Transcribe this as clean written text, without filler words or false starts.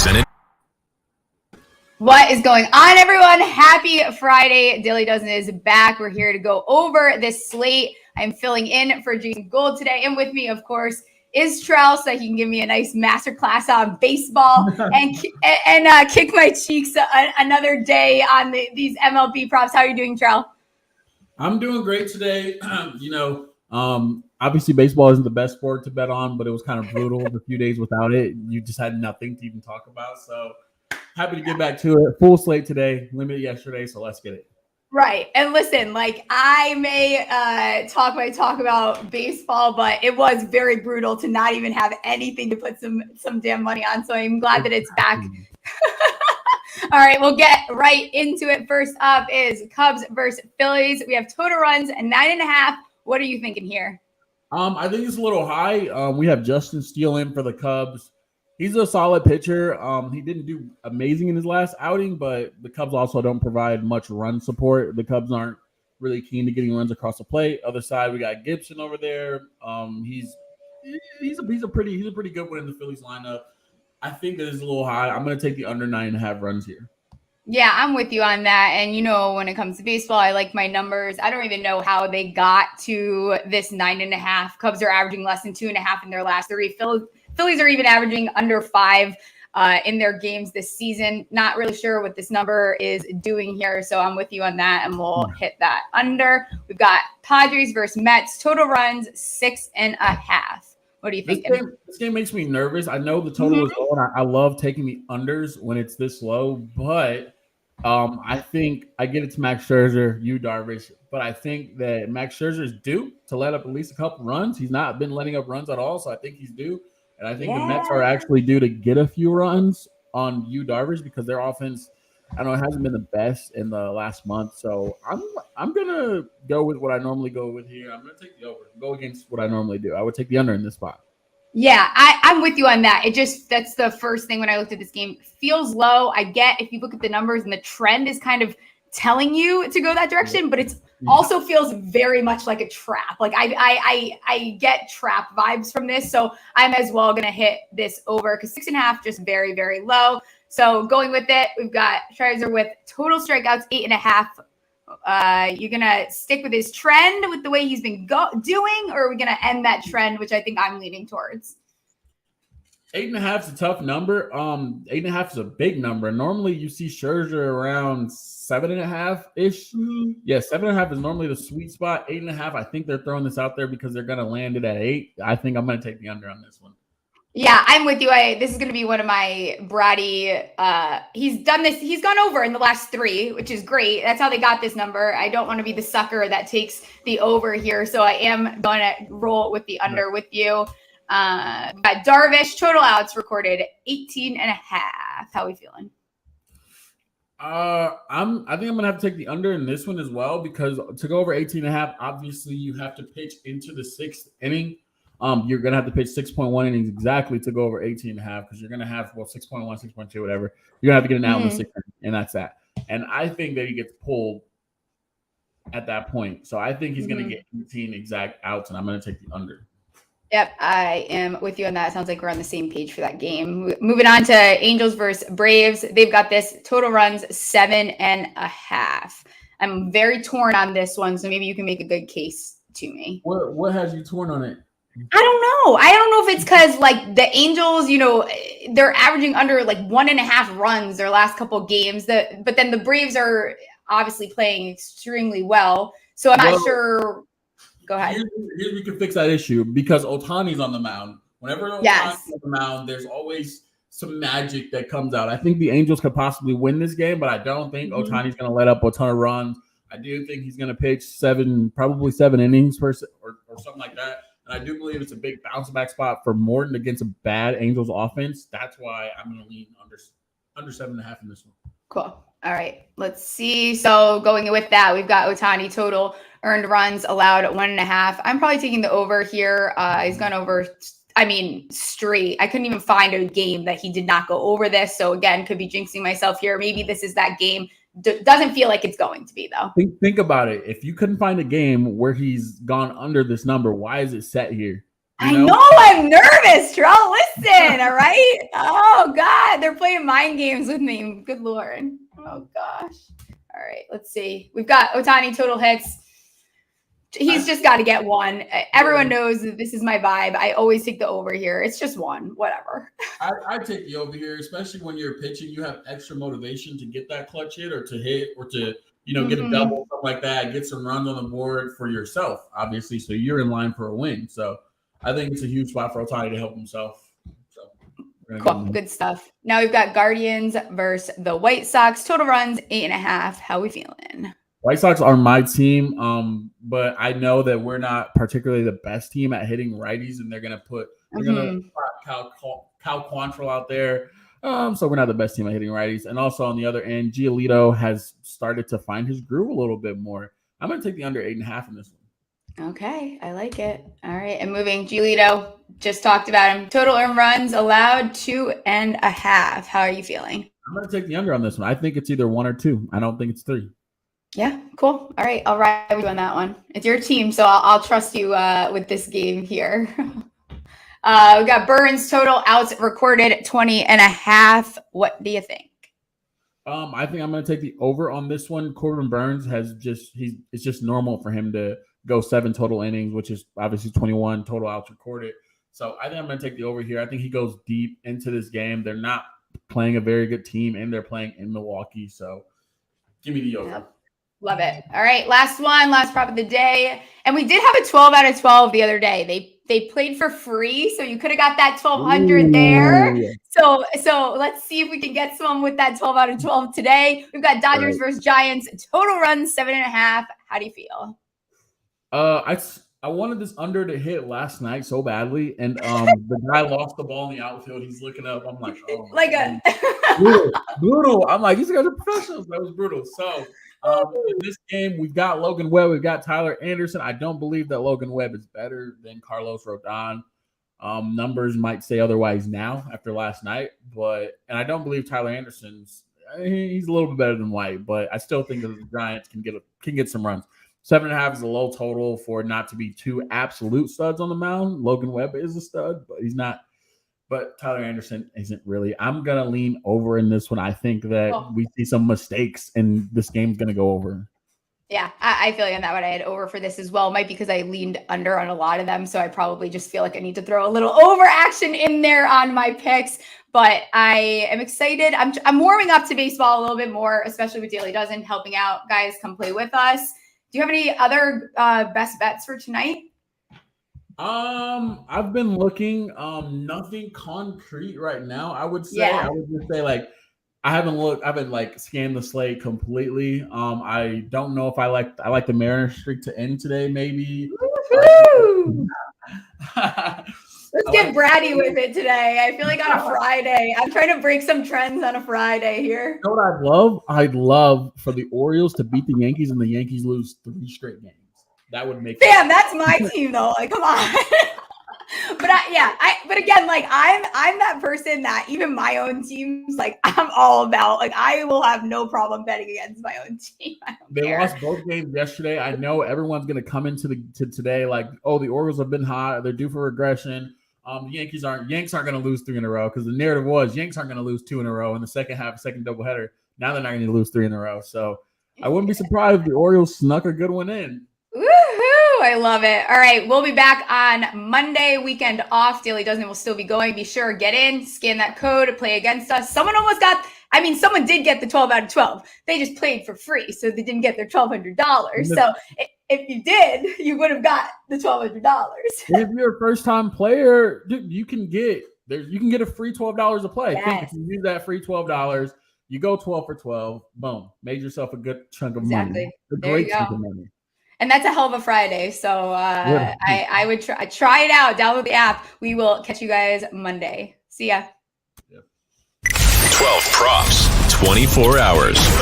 Presented. What is going on, everyone? Happy Friday. Daily Dozen is back. We're here to go over this slate. I'm filling in for Jason Gold today. And with me, of course, is Trell, so that he can give me a nice masterclass on baseball and kick my cheeks another day on these MLB props. How are you doing, Trell? I'm doing great today. Obviously baseball isn't the best sport to bet on, but it was kind of brutal the few days without it. You just had nothing to even talk about. So happy to get back to it. Full slate today, limited yesterday, so let's get it. Right. And listen, like I may talk about baseball, but it was very brutal to not even have anything to put some damn money on. So I'm glad that it's back. All right, we'll get right into it. First up is Cubs versus Phillies. We have total runs and 9.5. What are you thinking here? I think it's a little high. We have Justin Steele in for the Cubs. He's a solid pitcher. He didn't do amazing in his last outing, but the Cubs also don't provide much run support. The Cubs aren't really keen to getting runs across the plate. Other side, we got Gibson over there. He's a pretty good one in the Phillies lineup. I think that is a little high. I'm going to take the under 9.5 runs here. Yeah, I'm with you on that. And, when it comes to baseball, I like my numbers. I don't even know how they got to this 9.5. Cubs are averaging less than 2.5 in their last three. Phillies are even averaging under 5 in their games this season. Not really sure what this number is doing here. So I'm with you on that, and we'll hit that under. We've got Padres versus Mets. Total runs 6.5. What do you think? This game makes me nervous. I know the total is low, and I love taking the unders when it's this low, but I think I get it to Max Scherzer, Darvish, but I think that Max Scherzer is due to let up at least a couple runs. He's not been letting up runs at all, so I think he's due. And I think the Mets are actually due to get a few runs on Darvish because their offense, I don't know, it hasn't been the best in the last month. So I'm gonna go with what I normally go with here. I'm gonna take the over, go against what I normally do. I would take the under in this spot. Yeah, I'm with you on that. That's the first thing when I looked at this game. Feels low. I get if you look at the numbers and the trend is kind of telling you to go that direction, but it's also feels very much like a trap. Like I get trap vibes from this, so I'm as well gonna hit this over because 6.5 just very, very low. So going with it, we've got Scherzer with total strikeouts 8.5. You're gonna stick with his trend with the way he's been doing, or are we gonna end that trend, which I think I'm leaning towards? 8.5 is a tough number. 8.5 is a big number. Normally you see Scherzer around 7.5 ish. Yeah, 7.5 is normally the sweet spot. 8.5, I think they're throwing this out there because they're gonna land it at 8. I think I'm gonna take the under on this one. Yeah, I'm with you. This is going to be one of my bratty. He's done this. He's gone over in the last 3, which is great. That's how they got this number. I don't want to be the sucker that takks the over here. So I am going to roll with the under with you. Got Darvish, total outs recorded 18.5. How are we feeling? I think I'm going to have to take the under in this one as well because to go over 18.5, obviously you have to pitch into the 6th inning. You're going to have to pitch 6.1 innings exactly to go over 18.5 because you're going to have, 6.1, 6.2, whatever. You're going to have to get an out in the 6th inning, and that's that. And I think that he gets pulled at that point. So I think he's going to get 18 exact outs, and I'm going to take the under. Yep, I am with you on that. Sounds like we're on the same page for that game. Moving on to Angels versus Braves. They've got this total runs 7.5. I'm very torn on this one, so maybe you can make a good case to me. What has you torn on it? I don't know. I don't know if it's because like the Angels, they're averaging under like 1.5 runs their last couple games. But then the Braves are obviously playing extremely well. So I'm not sure. Go ahead. Here's we can fix that issue because Ohtani's on the mound. Whenever Ohtani's on the mound, there's always some magic that comes out. I think the Angels could possibly win this game, but I don't think Ohtani's going to let up a ton of runs. I do think he's going to pitch probably 7 innings or something like that. And I do believe it's a big bounce back spot for Morton against a bad Angels offense. That's why I'm going to lean under 7.5 in this one. Cool. All right. Let's see. So going with that, we've got Ohtani total earned runs allowed at 1.5. I'm probably taking the over here. He's gone over, straight. I couldn't even find a game that he did not go over this. So again, could be jinxing myself here. Maybe this is that game. Doesn't feel like it's going to be, though. Think about it. If you couldn't find a game where he's gone under this number, why is it set here? You I know? know I'm nervous, Trell. Listen, all right? Oh, God. They're playing mind games with me. Good Lord. Oh, gosh. All right. Let's see. We've got Ohtani total hits. He's just got to get one. Everyone knows that this is my vibe. I always take the over here. It's just one. Whatever. I take the over here, especially when you're pitching. You have extra motivation to get that clutch hit or to hit or to, get a double, something like that, get some runs on the board for yourself, obviously. So you're in line for a win. So I think it's a huge spot for Ohtani to help himself. So cool. Good stuff. Now we've got Guardians versus the White Sox. Total runs 8.5. How we feeling? White Sox are my team, but I know that we're not particularly the best team at hitting righties, and they're gonna put Cal Quantrill out there. So we're not the best team at hitting righties. And also on the other end, Giolito has started to find his groove a little bit more. I'm gonna take the under 8.5 in this one. Okay, I like it. All right, and moving Giolito, just talked about him. Total earned runs allowed 2.5. How are you feeling? I'm gonna take the under on this one. I think it's either 1 or 2. I don't think it's 3. Yeah, cool. All right, I'll ride with you on that one. It's your team, so I'll trust you with this game here. We got Burns total outs recorded 20.5. What do you think? I think I'm going to take the over on this one. Corbin Burns it's just normal for him to go 7 total innings, which is obviously 21 total outs recorded. So I think I'm going to take the over here. I think he goes deep into this game. They're not playing a very good team, and they're playing in Milwaukee. So give me the over. Yep. Love it. All right, last prop of the day. And we did have a 12 out of 12 the other day. They played for free, so you could have got that 1,200 there. So let's see if we can get some with that 12 out of 12 today. We've got Dodgers versus Giants. Total runs 7.5. How do you feel? I wanted this under to hit last night so badly, and the guy lost the ball in the outfield. He's looking up. I'm like, oh, like brutal. I'm like, these guys are professionals. That was brutal. So in this game, we've got Logan Webb, we've got Tyler Anderson. I don't believe that Logan Webb is better than Carlos Rodon. Numbers might say otherwise now after last night, and I don't believe Tyler Anderson's. He's a little bit better than White, but I still think that the Giants can get some runs. 7.5 is a low total for not to be 2 absolute studs on the mound. Logan Webb is a stud, but he's not. But Tyler Anderson isn't really. I'm going to lean over in this one. I think that we see some mistakes, and this game's going to go over. Yeah, I feel like on that one I had over for this as well. Might be because I leaned under on a lot of them, so I probably just feel like I need to throw a little over action in there on my picks. But I am excited. I'm warming up to baseball a little bit more, especially with Daily Dozen helping out. Guys, come play with us. Do you have any other best bets for tonight? I've been looking. Nothing concrete right now. I would say. Yeah. I would just say I haven't looked. I haven't scanned the slate completely. I don't know if I like the Mariners streak to end today. Maybe. Let's get bratty with it today. I feel like on a Friday. I'm trying to break some trends on a Friday here. You know what I'd love? I'd love for the Orioles to beat the Yankees and the Yankees lose 3 straight games. That would make sense. That's my team though. Come on. But again, I'm that person that even my own teams, I'm all about. I will have no problem betting against my own team. They lost both games yesterday. I know everyone's gonna come into today the Orioles have been hot. They're due for regression. The Yanks aren't going to lose 3 in a row because the narrative was Yanks aren't going to lose 2 in a row in the second half, second doubleheader. Now they're not going to lose 3 in a row. So I wouldn't be surprised if the Orioles snuck a good one in. Woohoo! I love it. All right, we'll be back on Monday. Weekend off. Daily Dozen will still be going. Be sure get in, scan that code, play against us. Someone did get the 12 out of 12. They just played for free, so they didn't get their $1,200. So if you did, you would have got the $1,200. If you're a first-time player, dude, you can get a free $12 to play. Yes. Think if you use that free $12, you go 12 for 12. Boom, made yourself a good chunk of money. A great chunk of money. And that's a hell of a Friday. So I would try it out. Download the app. We will catch you guys Monday. See ya. 12 props, 24 hours.